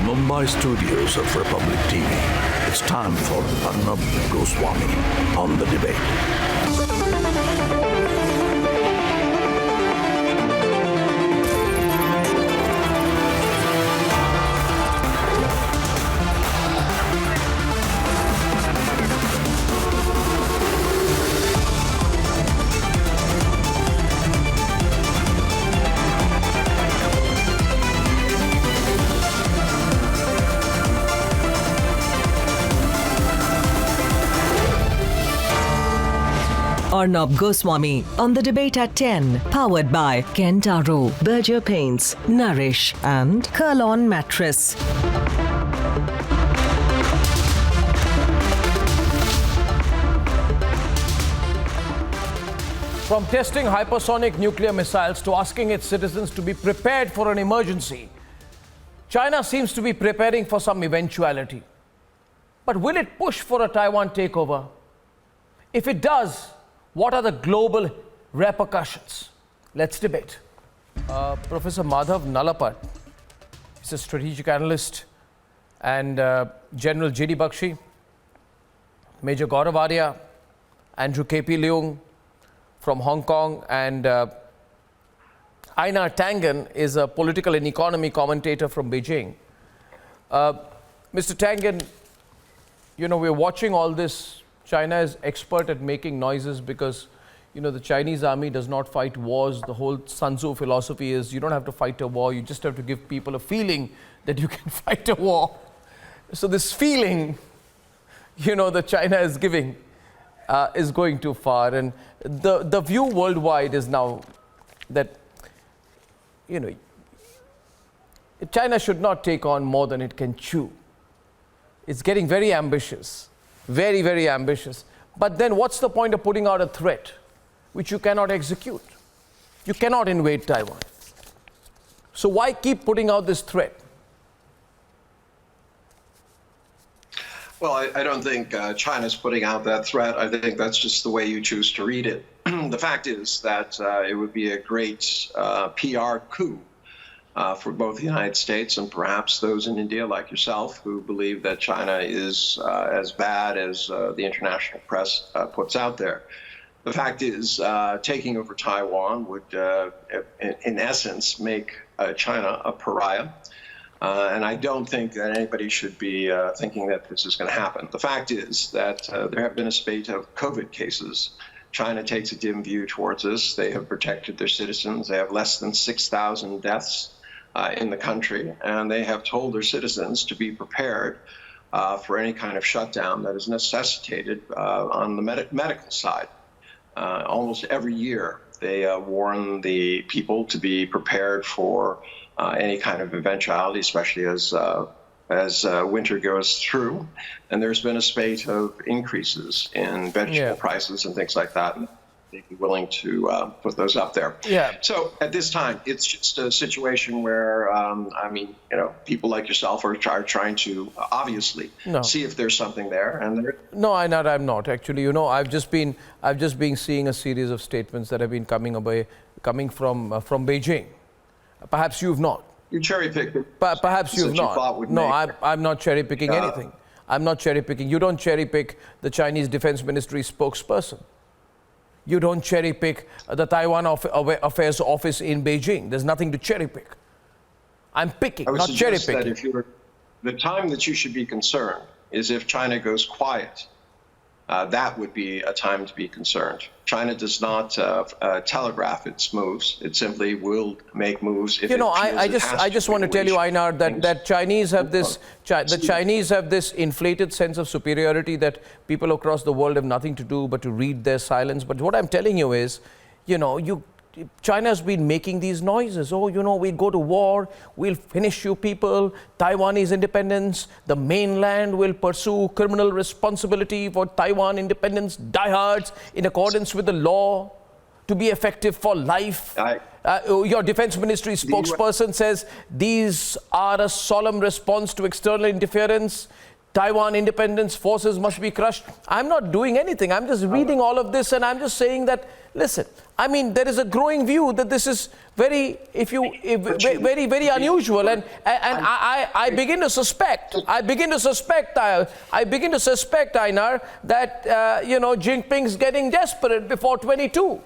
Mumbai studios of Republic TV, it's time for Arnab Goswami on the debate. Arnab Goswami on the debate at 10, powered by Kentaro, Berger Paints, Nourish and Kurlon Mattress. From testing hypersonic nuclear missiles to asking its citizens to be prepared for an emergency, China seems to be preparing for some eventuality. But will it push for a Taiwan takeover? If it does, what are the global repercussions? Let's debate. Professor Madhav Nalapat is a strategic analyst, and General J.D. Bakshi, Major Gaurav Arya, Andrew K.P. Leung from Hong Kong, and Einar Tangen is a political and economy commentator from Beijing. Mr. Tangen, you know, we're watching all this. China is expert at making noises because, you know, the Chinese army does not fight wars. The whole Sun Tzu philosophy is you don't have to fight a war, you just have to give people a feeling that you can fight a war. So this feeling, you know, that China is giving is going too far. And the view worldwide is now that, you know, China should not take on more than it can chew. It's getting very ambitious. Very, very ambitious. But then what's the point of putting out a threat which you cannot execute? You cannot invade Taiwan. So why keep putting out this threat? Well, I don't think China's putting out that threat. I think that's just the way you choose to read it. The fact is that it would be a great PR coup for both the United States and perhaps those in India like yourself who believe that China is as bad as the international press puts out there. The fact is, taking over Taiwan would, in essence, make China a pariah. And I don't think that anybody should be thinking that this is going to happen. The fact is that there have been a spate of COVID cases. China takes a dim view towards this. They have protected their citizens. They have less than 6,000 deaths in the country, and they have told their citizens to be prepared for any kind of shutdown that is necessitated on the medical side. Almost every year, they warn the people to be prepared for any kind of eventuality, especially as winter goes through. And there's been a spate of increases in vegetable prices and things like that. They'd be willing to put those up there. Yeah. So at this time, it's just a situation where, I mean, you know, people like yourself are trying to obviously see if there's something there. And no, I'm not actually. You know, I've just been seeing a series of statements that have been coming from Beijing. Perhaps you've not. You cherry picked it. Perhaps you've not. No, I'm not cherry picking anything. I'm not cherry picking. You don't cherry pick the Chinese Defense Ministry spokesperson. You don't cherry pick the Taiwan Affairs Office in Beijing. There's nothing to cherry pick. I'm picking, not cherry picking. That if the time that you should be concerned is if China goes quiet. That would be a time to be concerned. China does not telegraph its moves. It simply will make moves if I just want to tell you, Einar, that Chinese have this the Chinese have this inflated sense of superiority that people across the world have nothing to do but to read their silence. But what I'm telling you is, you know, China has been making these noises. Oh, you know, we go to war, we'll finish you people, Taiwanese independence, the mainland will pursue criminal responsibility for Taiwan independence, diehards in accordance with the law to be effective for life. Your defense ministry spokesperson says these are a solemn response to external interference. Taiwan independence forces must be crushed. I'm not doing anything. I'm just reading all of this and I'm just saying that, listen, I mean, there is a growing view that this is very unusual. And I begin to suspect, Einar, that, Jinping's getting desperate before 22.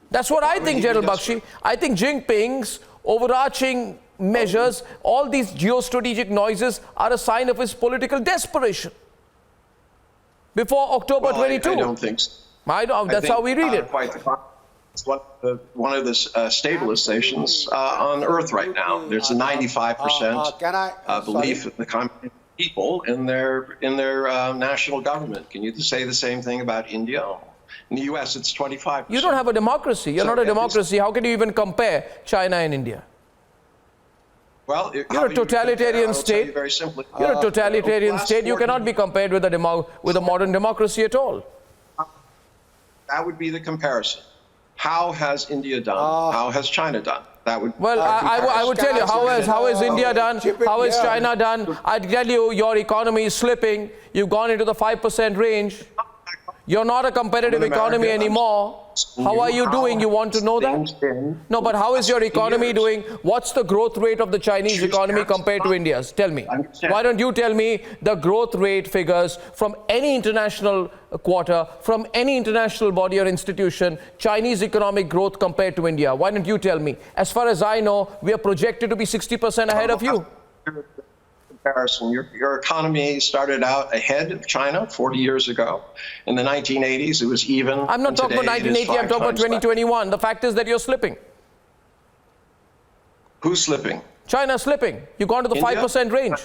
That's what I think, General Bakshi. I think Jinping's overarching measures, all these geostrategic noises are a sign of his political desperation before October 22. I don't think so. That's how we read it. Quite the it's one of the stabilizations on Earth right now. There's a 95% belief in the communist people in their national government. Can you say the same thing about India? In the U.S., it's 25%. You don't have a democracy. You're not a democracy. How can you even compare China and India? Well, you're a totalitarian state. Very simply. You're a totalitarian state. You cannot be compared with a modern democracy at all. That would be the comparison. How has India done? How has China done? That would. Well, I would tell you how has India done? How has China done? I'd tell you your economy is slipping. You've gone into the 5% range. You're not a competitive economy anymore. How are you doing? You want to know that? No, but how is your economy doing? What's the growth rate of the Chinese economy compared to India's? Tell me. Why don't you tell me the growth rate figures from any international quarter, from any international body or institution, Chinese economic growth compared to India? Why don't you tell me? As far as I know, we are projected to be 60% ahead of you. Comparison. Your economy started out ahead of China 40 years ago. In the 1980s, it was even. I'm not talking about 1980, I'm talking about 2021. The fact is that you're slipping. Who's slipping? China's slipping. You've gone to the 5% range.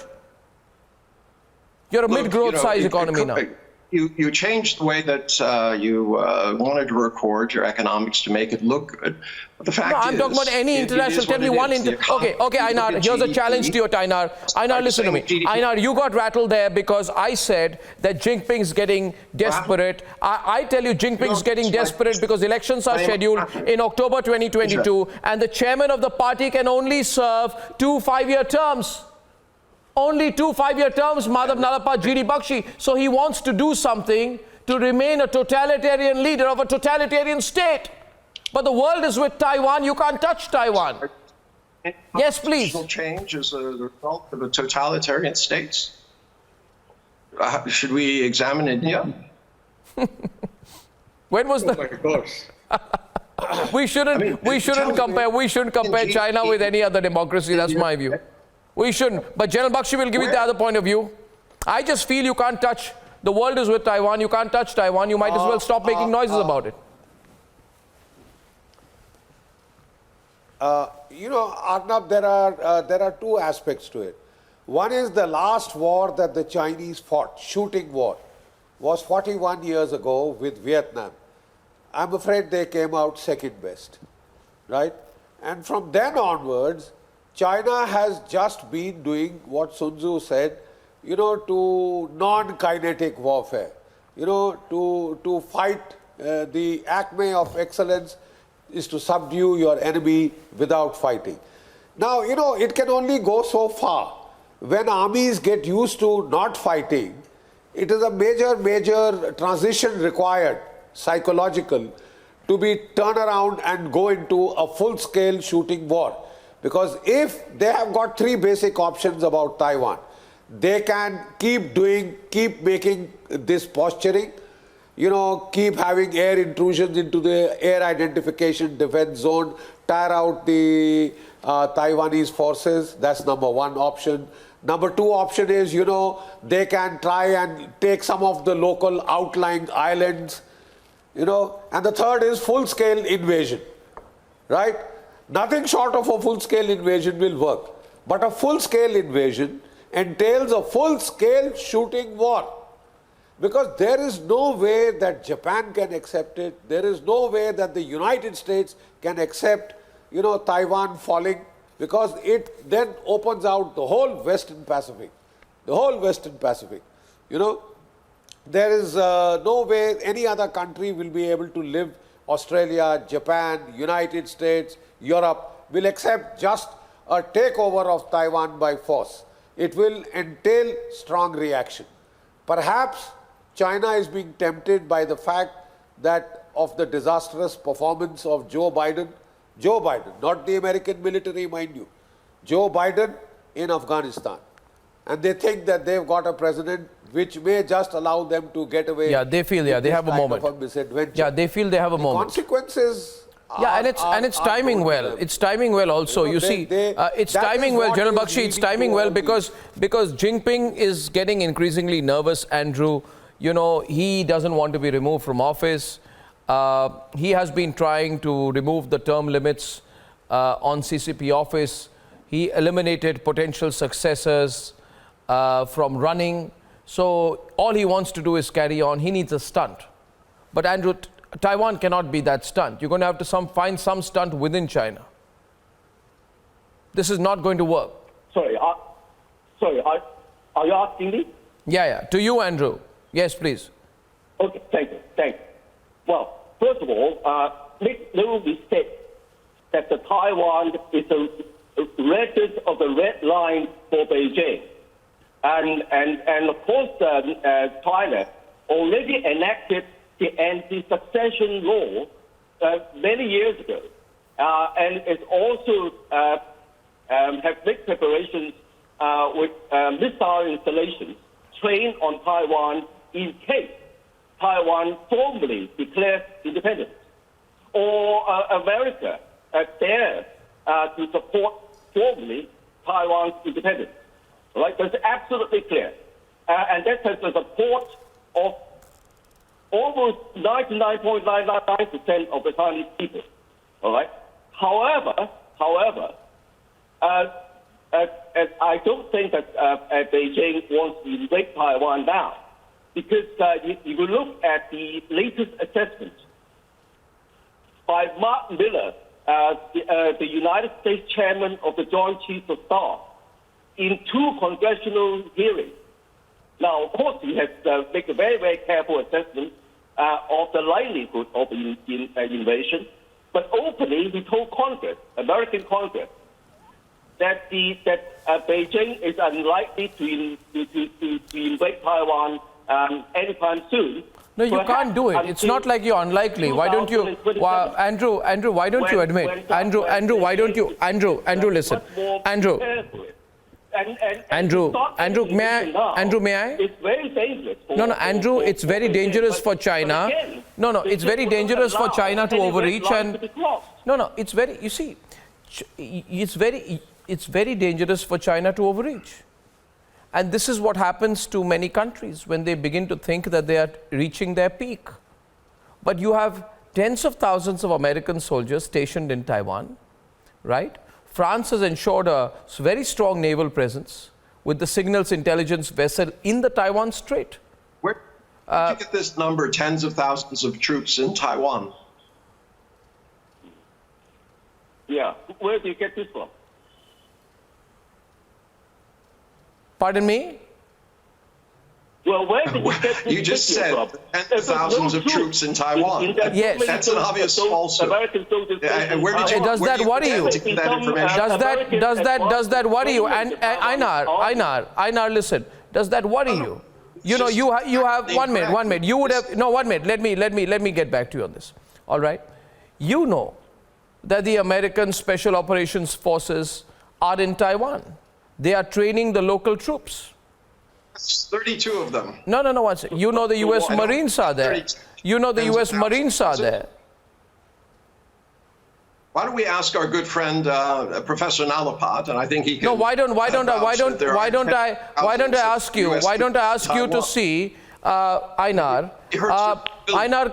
You're a mid-growth size economy now. You changed the way that you wanted to record your economics to make it look good. But the fact I'm talking about any international. Tell me one. Okay, Einar, here's a challenge to you, Einar. Einar, listen to me. Einar, you got rattled there because I said that Jinping's getting desperate. I tell you, Jinping's getting desperate because elections are scheduled in October 2022, and the chairman of the party can only serve 2 5-year terms. Only 2 5-year terms, Madhav Nalapa, G.D. Bakshi. So he wants to do something to remain a totalitarian leader of a totalitarian state. But the world is with Taiwan. You can't touch Taiwan. Yes, please. Change is a result of the totalitarian states. Should we examine India? When was Oh my gosh. We shouldn't compare China with any other democracy. That's my view. We shouldn't. But General Bakshi will give you the other point of view. I just feel you can't touch. The world is with Taiwan. You can't touch Taiwan. You might as well stop making noises about it. Arnab, there are two aspects to it. One is the last war that the Chinese fought, shooting war, was 41 years ago with Vietnam. I'm afraid they came out second best, right? And from then onwards, China has just been doing what Sun Tzu said, to non-kinetic warfare, to fight. The acme of excellence is to subdue your enemy without fighting. Now, it can only go so far. When armies get used to not fighting, it is a major transition required, psychological, to be turned around and go into a full-scale shooting war. Because if they have got 3 basic options about Taiwan, they can keep making this posturing, keep having air intrusions into the air identification defense zone, tire out the Taiwanese forces. That's number 1 option. Number 2 option is, they can try and take some of the local outlying islands, and the third is full-scale invasion, right? Nothing short of a full-scale invasion will work. But a full-scale invasion entails a full-scale shooting war. Because there is no way that Japan can accept it. There is no way that the United States can accept, Taiwan falling. Because it then opens out the whole Western Pacific. The whole Western Pacific. There is no way any other country will be able to live. Australia, Japan, United States, Europe will accept just a takeover of Taiwan by force. it will entail strong reaction. Perhaps China is being tempted by the fact that of the disastrous performance of Joe Biden, not the American military, mind you, Joe Biden in Afghanistan. And they think that they've got a president which may just allow them to get away. Yeah, they feel, yeah, they have a moment. Yeah, they feel they have a moment. Consequences. Yeah, and it's timing well. It's timing well also. You see, it's timing well, General Bakshi. It's timing well because Jinping is getting increasingly nervous, Andrew. You know, he doesn't want to be removed from office. He has been trying to remove the term limits on CCP office. He eliminated potential successors from running. So all he wants to do is carry on. He needs a stunt. But Andrew, Taiwan cannot be that stunt. You're going to have to find some stunt within China. This is not going to work. Sorry, are you asking me? Yeah. To you, Andrew. Yes, please. Okay, thank you. Well, first of all, make no mistake that the Taiwan is a record of the red line for Beijing. And of course, China already enacted the anti-succession law many years ago, and it's also have made preparations with missile installations trained on Taiwan in case Taiwan formally declares independence, or America dares to support formally Taiwan's independence. Right? That's absolutely clear, and that has the support of almost 99.999% of the Chinese people. All right. However, I don't think that Beijing wants to invade Taiwan now, because if you look at the latest assessment by Mark Miller, the United States Chairman of the Joint Chiefs of Staff, in 2 congressional hearings. Now, of course, he has made a very, very careful assessment of the likelihood of invasion, but openly he told Congress, American Congress, that Beijing is unlikely to invade Taiwan anytime soon. No, you can't do it. It's not like you're unlikely. Why don't you, Andrew? Why don't you admit? Andrew, why don't you? Andrew, listen. Andrew, may I? It's very dangerous. No, Andrew, it's very dangerous for China. No, it's very dangerous for China to overreach, and it's very. You see, it's very dangerous for China to overreach, and this is what happens to many countries when they begin to think that they are reaching their peak. But you have tens of thousands of American soldiers stationed in Taiwan, right? France has ensured a very strong naval presence with the signals intelligence vessel in the Taiwan Strait. Where did you get this number, tens of thousands of troops in Taiwan? Yeah, where do you get this from? Pardon me? Well, where did you get this You just said tens of thousands of troops in Taiwan. Yes. That's an obvious falsehood. And where did you? Does that worry you? That information? Does that worry you? And Einar, listen. Does that worry you? You know, you have 1 minute. You would have 1 minute. Let me get back to you on this. All right. You know that the American Special Operations Forces are in Taiwan. They are training the local troops. 32 of them. No. One second. You know the U.S. Marines are there. You know the U.S. Marines are there. Why don't we ask our good friend Professor Nalapat, and I think he can. No, why don't I ask you to see Einar? Einar,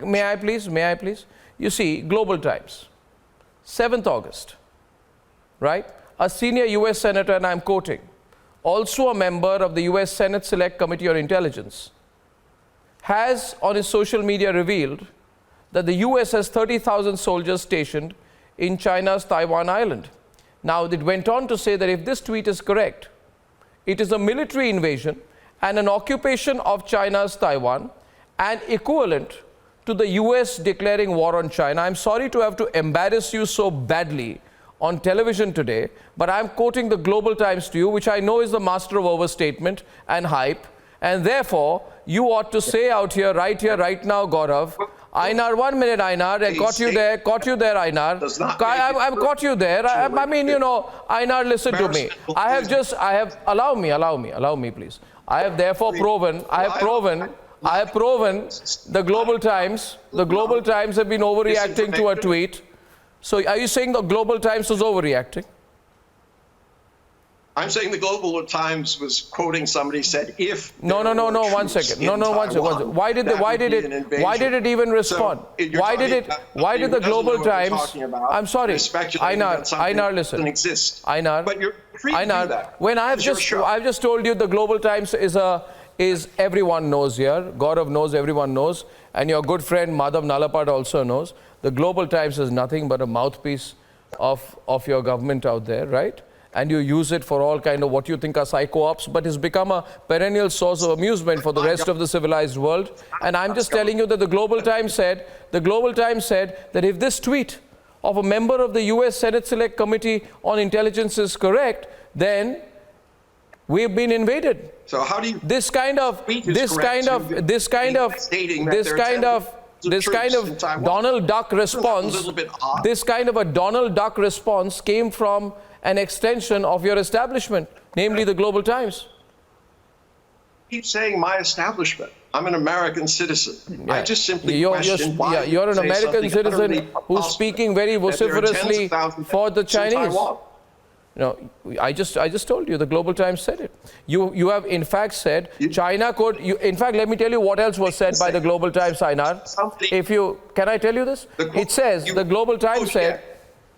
may I please? You see, Global Times, 7th August, right? A senior U.S. senator, and I'm quoting, also a member of the U.S. Senate Select Committee on Intelligence, has on his social media revealed that the U.S. has 30,000 soldiers stationed in China's Taiwan island. Now, it went on to say that if this tweet is correct, it is a military invasion and an occupation of China's Taiwan and equivalent to the U.S. declaring war on China. I'm sorry to have to embarrass you so badly on television today, but I'm quoting the Global Times to you, which I know is the master of overstatement and hype, and therefore you ought to say out here, right now, Gaurav, Einar, 1 minute, Einar, I caught you there, Einar. I've caught you there. I mean, you know, Einar, listen to me. Allow me, please. I have therefore proven, the Global Times have been overreacting to a tweet. So are you saying the Global Times was overreacting? I'm saying the Global Times was quoting somebody said if no, 1 second. Why did it even respond? Why did the Global Times? I'm sorry, Einar, listen. Einar, but you're free to do that. When I've just told you the Global Times is everyone knows here. Gaurav knows, everyone knows, and your good friend Madhav Nalapad also knows. The Global Times is nothing but a mouthpiece of your government out there, right? And you use it for all kind of what you think are psycho-ops, but it's become a perennial source of amusement for the rest of the civilized world. And I'm just telling you that the Global Times said that if this tweet of a member of the US Senate Select Committee on Intelligence is correct, then we've been invaded. So how do you this kind of Donald Duck response, this kind of a Donald Duck response came from an extension of your establishment, namely the Global Times. Keep saying my establishment. I'm an American citizen. Yeah. I just simply question why you're an American citizen who's speaking very vociferously for the Chinese. No, I just told you the Global Times said it. You have in fact said China could. In fact, let me tell you what else was said by the Global Times, Einar. Can I tell you this? It says the Global Times said.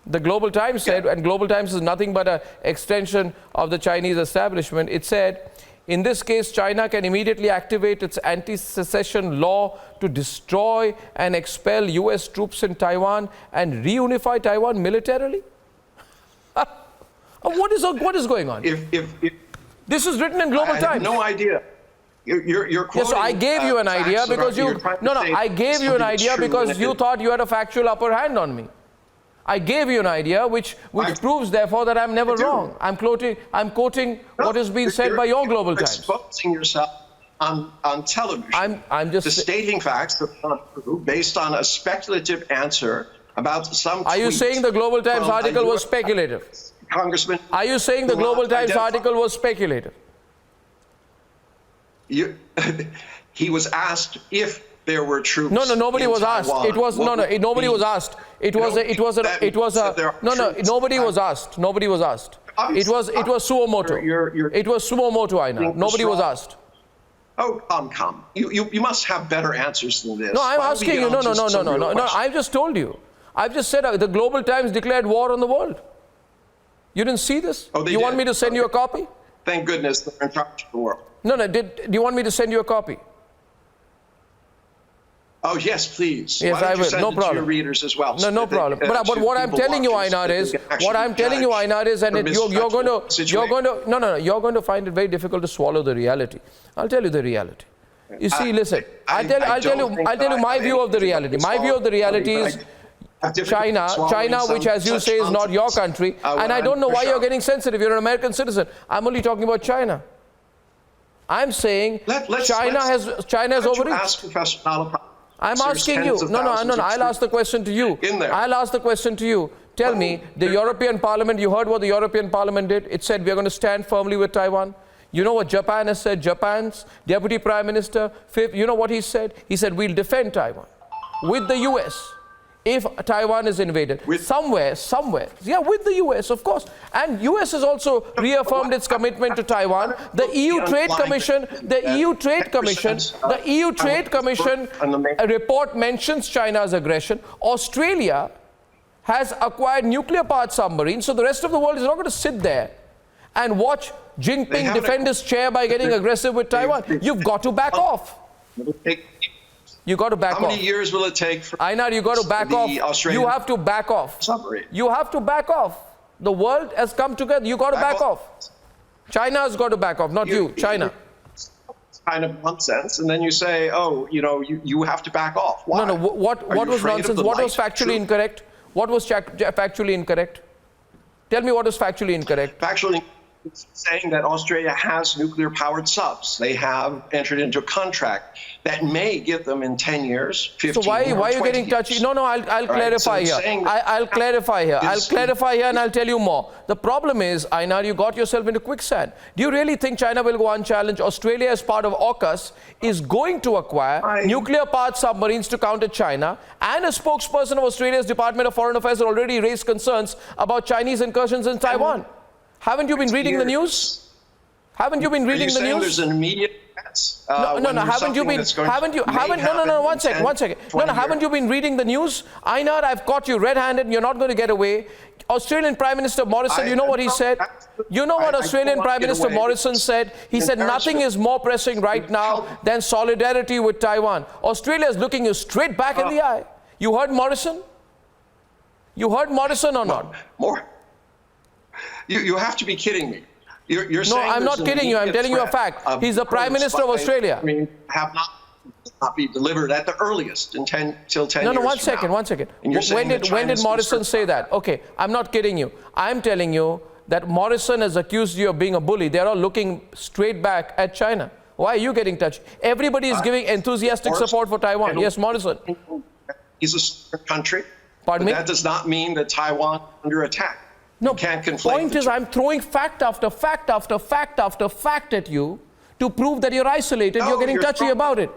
The Global Times said, and Global Times is nothing but an extension of the Chinese establishment. It said, in this case, China can immediately activate its anti-secession law to destroy and expel US troops in Taiwan and reunify Taiwan militarily. What is going on? This is written in Global Times. I have no idea. You're quoting, yes, so I gave you an idea because I gave you an idea because you thought you had a factual upper hand on me. I gave you an idea which proves therefore that I'm never wrong. I'm quoting what has been said by your Global Times. Exposing yourself on television. I'm just stating facts that are not true based on a speculative answer about some. Are you saying the Global Times article was speculative? Congressman, are you saying the Global Times article was speculative? He was asked if there were troops. No, nobody was asked. It was nobody was asked. Nobody was asked. Nobody was asked. It was Suomoto. It was Suomoto, Einar. Nobody was asked. Oh, come. You must have better answers than this. No, I'm asking you. No. I just told you. I've just said the Global Times declared war on the world. You didn't see this? Oh, you want me to send you a copy? Thank goodness they're in charge of the world. No. Do you want me to send you a copy? Oh, yes, please. Yes, I will. No problem. To your readers as well. No problem. But what I'm telling you, Einar, is, and you're going to find it very difficult to swallow the reality. I'll tell you the reality. You see, listen, I'll tell you my view of the reality. My view of the reality is China, which as you say is not your country, and I don't know why you're getting sensitive. You're an American citizen. I'm only talking about China. I'm saying China has overreached. Ask Professor Nalapad. I'm asking you. No. I'll ask the question to you. I'll ask the question to you. Tell me, the European Parliament, you heard what the European Parliament did? It said we're going to stand firmly with Taiwan. You know what Japan has said? Japan's Deputy Prime Minister, you know what he said? He said we'll defend Taiwan with the US. If Taiwan is invaded, somewhere, yeah, with the US, of course. And US has also reaffirmed its commitment to Taiwan. The EU Trade Commission report mentions China's aggression. Australia has acquired nuclear-powered submarines, so the rest of the world is not going to sit there and watch Jinping defend his chair by getting aggressive with Taiwan. You've got to back off. You got to back off. How many years will it take for Einar, you got to back off. You have to back off. You have to back off. The world has come together. You got to back off. China has got to back off, not you. China. It's kind of nonsense, and then you say, "Oh, you have to back off." Why? No. What was nonsense? What was factually incorrect? What was factually incorrect? Tell me what is factually incorrect. Factually, it's saying that Australia has nuclear-powered subs. They have entered into a contract that may get them in 10 years, 15 So why are you getting years. touchy? No, I'll clarify so here. saying I'll clarify here. I'll is- clarify here and I'll tell you more. The problem is, Ainar, you got yourself into quicksand. Do you really think China will go unchallenged? Australia, as part of AUKUS, is going to acquire nuclear-powered submarines to counter China, and a spokesperson of Australia's Department of Foreign Affairs already raised concerns about Chinese incursions in Taiwan. Haven't you been reading the news? Haven't you been reading the news? There's an immediate threat, No. Haven't you been? No. One second. No. Haven't you been reading the news? Ainar, I've caught you red-handed. And you're not going to get away. Australian Prime Minister Morrison, you know what he said? You know what Australian Prime Minister Morrison said? He said nothing is more pressing right now than solidarity with Taiwan. Australia is looking you straight back in the eye. You heard Morrison? You heard Morrison or not? More. You have to be kidding me. You're No, saying I'm not there's an kidding you. I'm immediate telling you a threat fact. of He's the Prime Minister of by Australia. Have not be delivered at the earliest in 10 till 10 years. No, one from second, now. one second. And you're saying When that did China's Morrison concerned say about that? Okay, I'm not kidding you. I'm telling you that Morrison has accused you of being a bully. They're all looking straight back at China. Why are you getting touched? Everybody is giving enthusiastic support for Taiwan. Yes, Morrison. He's a sovereign country. Pardon but me? That does not mean that Taiwan is under attack. No, You can't conflate point the is two. I'm throwing fact after fact after fact after fact at you to prove that you're isolated. No, You're getting touchy throwing about it.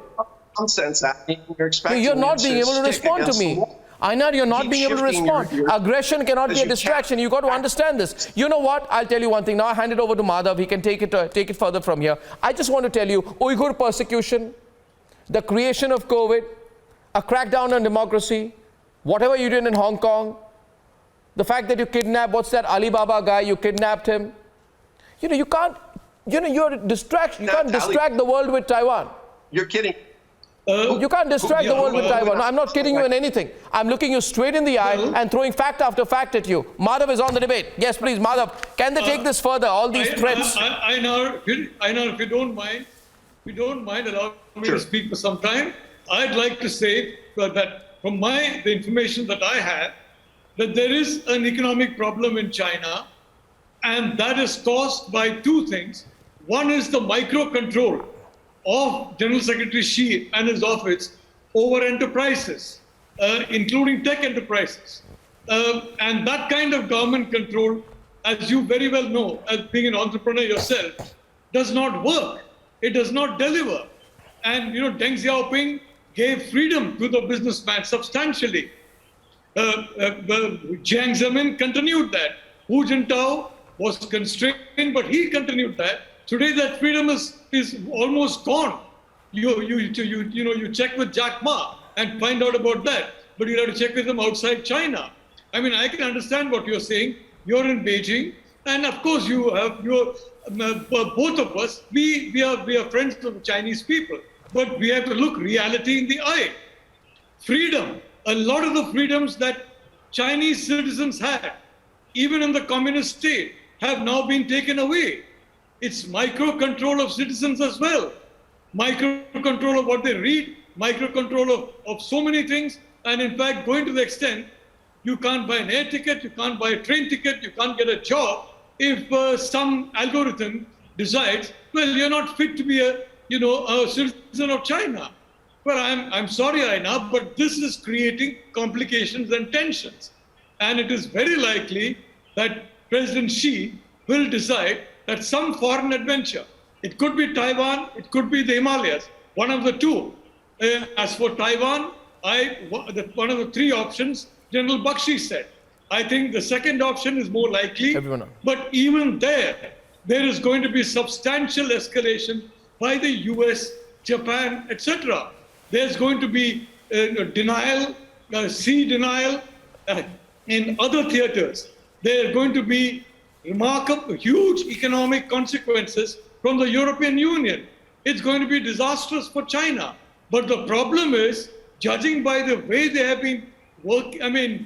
Nonsense at me. You're expecting You're me not being able to stick respond to against the me. wall. Ainar, you're not Keep being able to shifting respond. your- Aggression cannot as be a you distraction. can. You've got to understand this. You know what? I'll tell you one thing. Now I hand it over to Madhav. He can take it further from here. I just want to tell you, Uyghur persecution, the creation of COVID, a crackdown on democracy, whatever you did in Hong Kong, the fact that you kidnapped, what's that Alibaba guy, you kidnapped him. You can't, you're a distraction. You can't distract the world with Taiwan. You're kidding. You can't distract the world with Taiwan. No, I'm not kidding you in anything. I'm looking you straight in the eye and throwing fact after fact at you. Madhav is on the debate. Yes, please, Madhav. Can they take this further, all these threats? I know, if you don't mind, allow me to speak for some time. I'd like to say that from the information that I have, that there is an economic problem in China, and that is caused by two things. One is the micro control of General Secretary Xi and his office over enterprises, including tech enterprises. And that kind of government control, as you very well know, as being an entrepreneur yourself, does not work. It does not deliver. And, Deng Xiaoping gave freedom to the businessman substantially. Jiang Zemin continued that. Hu Jintao was constrained, but he continued that. Today, that freedom is almost gone. You check with Jack Ma and find out about that, but you have to check with them outside China. I mean, I can understand what you're saying. You're in Beijing, and of course, both of us. We are friends of the Chinese people, but we have to look reality in the eye. Freedom. A lot of the freedoms that Chinese citizens had, even in the communist state, have now been taken away. It's micro-control of citizens as well. Micro-control of what they read, micro-control of so many things, and in fact, going to the extent, you can't buy an air ticket, you can't buy a train ticket, you can't get a job if some algorithm decides, well, you're not fit to be a citizen of China. Well, I'm sorry, Arnab, but this is creating complications and tensions. And it is very likely that President Xi will decide that some foreign adventure, it could be Taiwan, it could be the Himalayas, one of the two. As for Taiwan, one of the three options, General Bakshi said. I think the second option is more likely, but even there is going to be substantial escalation by the US, Japan, etc. There's going to be denial, sea denial in other theaters. There are going to be remarkable, huge economic consequences from the European Union. It's going to be disastrous for China. But the problem is, judging by the way they have been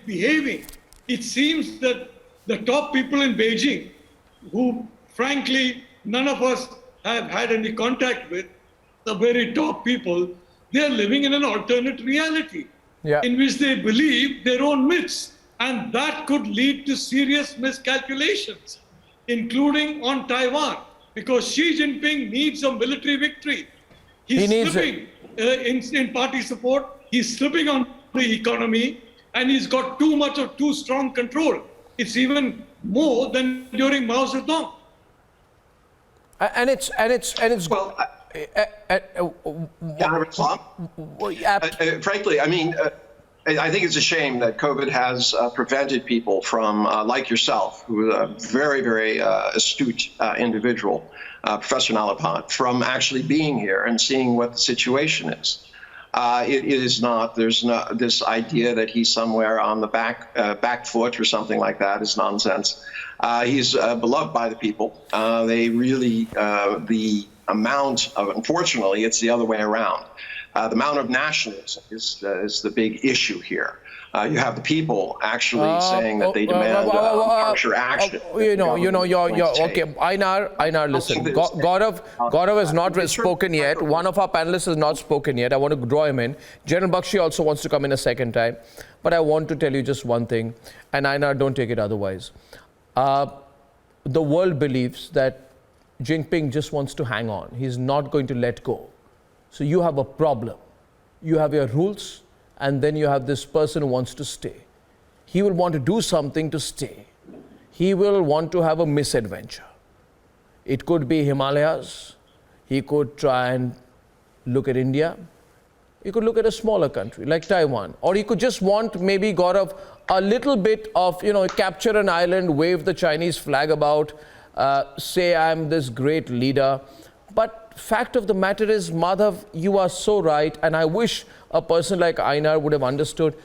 behaving, it seems that the top people in Beijing, who frankly none of us have had any contact with, the very top people, they are living in an alternate reality in which they believe their own myths. And that could lead to serious miscalculations, including on Taiwan, because Xi Jinping needs a military victory. He's He needs slipping in party support, he's slipping on the economy, and he's got too much of too strong control. It's even more than during Mao Zedong. And it's Well, can I respond? Frankly, I mean, I think it's a shame that COVID has prevented people from, like yourself, who is a very, very astute individual, Professor Nalapant, from actually being here and seeing what the situation is. It is not, there's not this idea that he's somewhere on the back foot or something like that is nonsense. He's beloved by the people. They really, the amount of, unfortunately, it's the other way around. The amount of nationalism is the big issue here. You have the people actually saying that they demand harsher action. You're okay. Einar, listen. Gaurav has not spoken yet. One of our panelists has not spoken yet. I want to draw him in. General Bakshi also wants to come in a second time. But I want to tell you just one thing, and Einar, don't take it otherwise. The world believes that Jinping just wants to hang on. He's not going to let go. So you have a problem. You have your rules, and then you have this person who wants to stay. He will want to do something to stay. He will want to have a misadventure. It could be Himalayas. He could try and look at India. He could look at a smaller country like Taiwan. Or he could just want maybe, Gaurav, a little bit of, capture an island, wave the Chinese flag about, say I'm this great leader. But fact of the matter is, Madhav, you are so right, and I wish a person like Einar would have understood.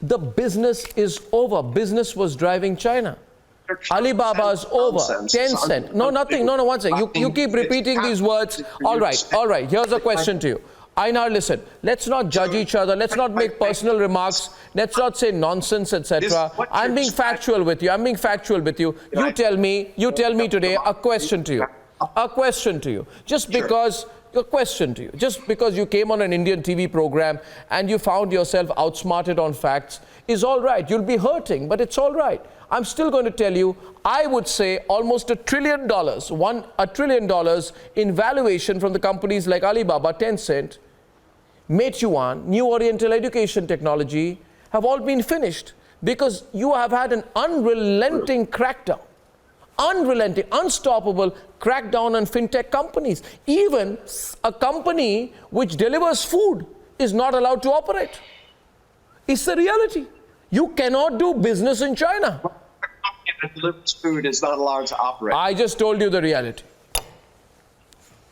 The business is over. Business was driving China. Alibaba is over. Tencent. No, nothing. No, one second. You keep repeating these words. All right. Here's a question to you. Einar, listen. Let's not judge each other. Let's not make personal remarks. Let's not say nonsense, etc. I'm being factual with you. You tell me today a question to you. Just because you came on an Indian TV program and you found yourself outsmarted on facts is all right. You'll be hurting, but it's all right. I'm still going to tell you, I would say almost $1 trillion, $1 trillion in valuation from the companies like Alibaba, Tencent, Meituan, New Oriental Education Technology have all been finished because you have had an unrelenting crackdown. Unrelenting, unstoppable crackdown on fintech companies. Even a company which delivers food is not allowed to operate. It's the reality. You cannot do business in China. A company that delivers food is not allowed to operate. I just told you the reality.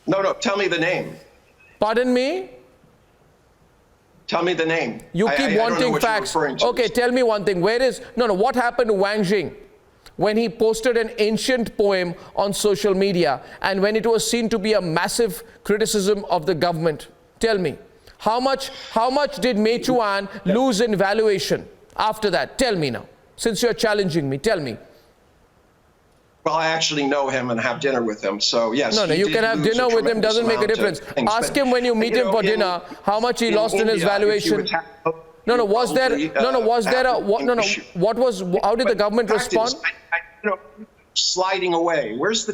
No, tell me the name. Pardon me? Tell me the name. You keep wanting facts. Okay, tell me one thing. What happened to Wang Jing when he posted an ancient poem on social media and when it was seen to be a massive criticism of the government? Tell me, how much did Meituan lose in valuation after that? Tell me now, since you're challenging me, tell me. Well, I actually know him and have dinner with him, so yes. No, you can have dinner with him, doesn't make a difference. Ask him when you meet him for dinner, how much he lost in his valuation. How did the government respond? Sliding away. Where's the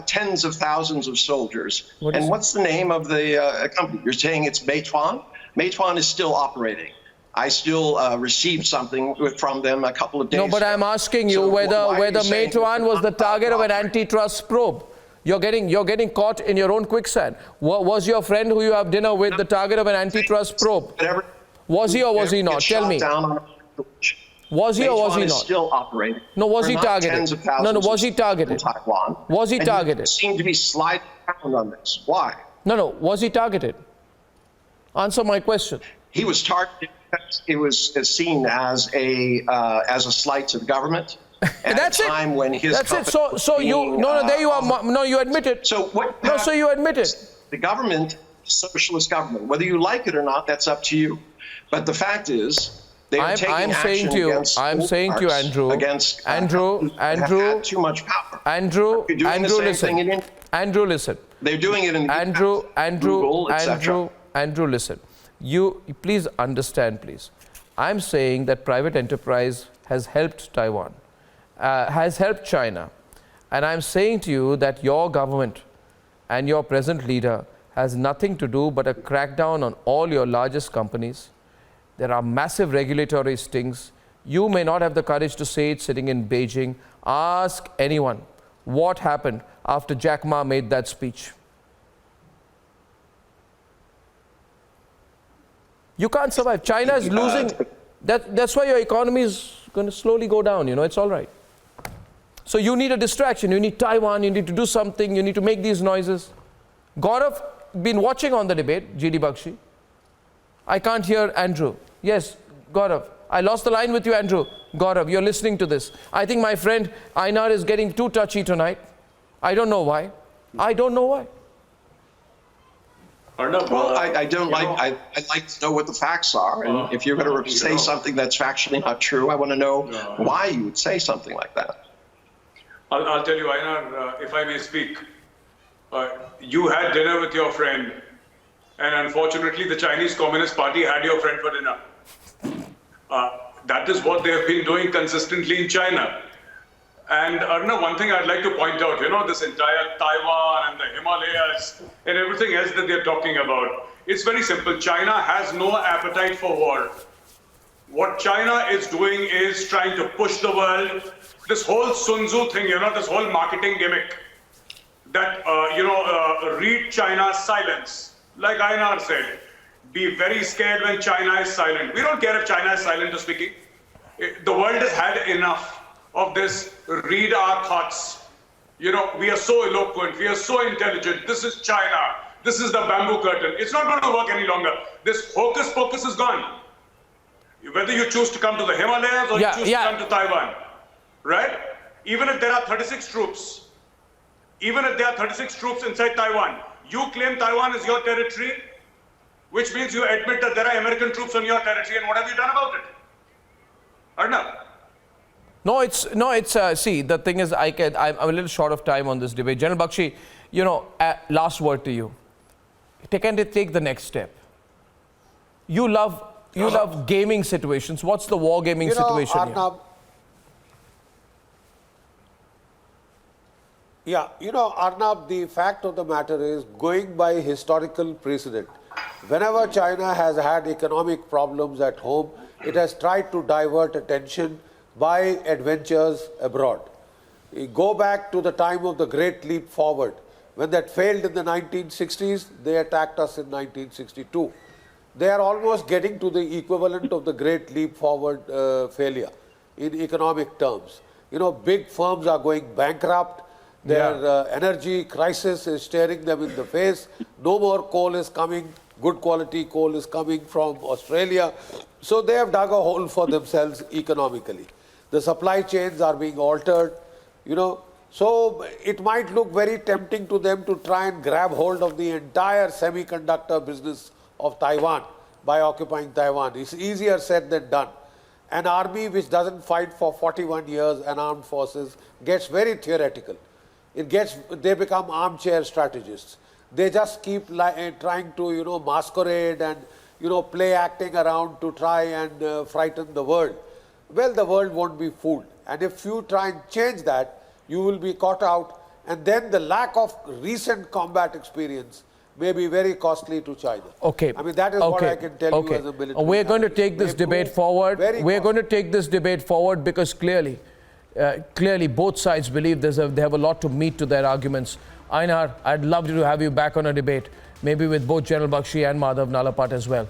tens of thousands of soldiers? And what's the name of the company? You're saying it's Meituan? Meituan is still operating. I still received something from them a couple of days ago. No, but I'm asking you whether Meituan was the target of an antitrust probe. You're getting caught in your own quicksand. Was your friend who you have dinner with the target of an antitrust probe? Was he or was he not? Tell me. Was he or was he not? Still operating. No, was he targeted? No, was he targeted? Taiwan. Was he targeted? He seemed to be sliding around on this. Why? No, was he targeted? Answer my question. He was targeted because it was seen as a slight to the government. That's it. When his That's it. So you there you are. No, you admit it. So what? No, so you admit it. The government, socialist government, whether you like it or not, that's up to you. But the fact is, they are taking action against Andrew. Against Andrew, had too much power. Andrew, listen. Andrew, listen. They're doing it in Google, etc. Andrew, listen. You please understand, please. I'm saying that private enterprise has helped Taiwan, has helped China. And I'm saying to you that your government and your present leader has nothing to do but a crackdown on all your largest companies. There are massive regulatory stings. You may not have the courage to say it sitting in Beijing. Ask anyone what happened after Jack Ma made that speech. You can't survive. China is losing. That's why your economy is going to slowly go down. It's all right. So you need a distraction. You need Taiwan. You need to do something. You need to make these noises. Gaurav, been watching on the debate, GD Bakshi. I can't hear Andrew. Yes, Gaurav. I lost the line with you, Andrew. Gaurav, you're listening to this. I think my friend Einar is getting too touchy tonight. I don't know why. I don't know why. Arnab, well, I don't like. I'd like to know what the facts are, and if you're going to say something that's factually not true, I want to know why you would say something like that. I'll tell you, Einar, if I may speak. You had dinner with your friend, and unfortunately, the Chinese Communist Party had your friend for dinner. That is what they have been doing consistently in China. And Arnab, one thing I'd like to point out, this entire Taiwan and the Himalayas and everything else that they're talking about, it's very simple. China has no appetite for war. What China is doing is trying to push the world. This whole Sun Tzu thing, this whole marketing gimmick that, read China's silence. Like Einar said, be very scared when China is silent. We don't care if China is silent or speaking. The world has had enough of this read our thoughts. We are so eloquent, we are so intelligent. This is China. This is the bamboo curtain. It's not going to work any longer. This hocus pocus is gone. Whether you choose to come to the Himalayas or you choose to come to Taiwan, right? Even if there are 36 troops, inside Taiwan, you claim Taiwan is your territory, which means you admit that there are American troops on your territory, and what have you done about it? Arnab? See, the thing is, I'm a little short of time on this debate. General Bakshi, last word to you. Can they take the next step? You love gaming situations. What's the war gaming situation Arnab, here? Arnab, the fact of the matter is, going by historical precedent, whenever China has had economic problems at home, it has tried to divert attention by adventures abroad. You go back to the time of the Great Leap Forward. When that failed in the 1960s, they attacked us in 1962. They are almost getting to the equivalent of the Great Leap Forward failure in economic terms. Big firms are going bankrupt. Their energy crisis is staring them in the face. No more coal is coming. Good quality coal is coming from Australia. So they have dug a hole for themselves economically. The supply chains are being altered, So it might look very tempting to them to try and grab hold of the entire semiconductor business of Taiwan by occupying Taiwan. It's easier said than done. An army which doesn't fight for 41 years, an armed forces, gets very theoretical. They become armchair strategists. They just keep trying to, masquerade and, play acting around to try and frighten the world. Well, the world won't be fooled. And if you try and change that, you will be caught out. And then the lack of recent combat experience may be very costly to China. Okay. I mean, that is what I can tell you as a military. We're going to take this debate forward. We're going to take this debate forward because clearly both sides believe they have a lot to meet to their arguments. Einar, I'd love to have you back on a debate, maybe with both General Bakshi and Madhav Nalapat as well.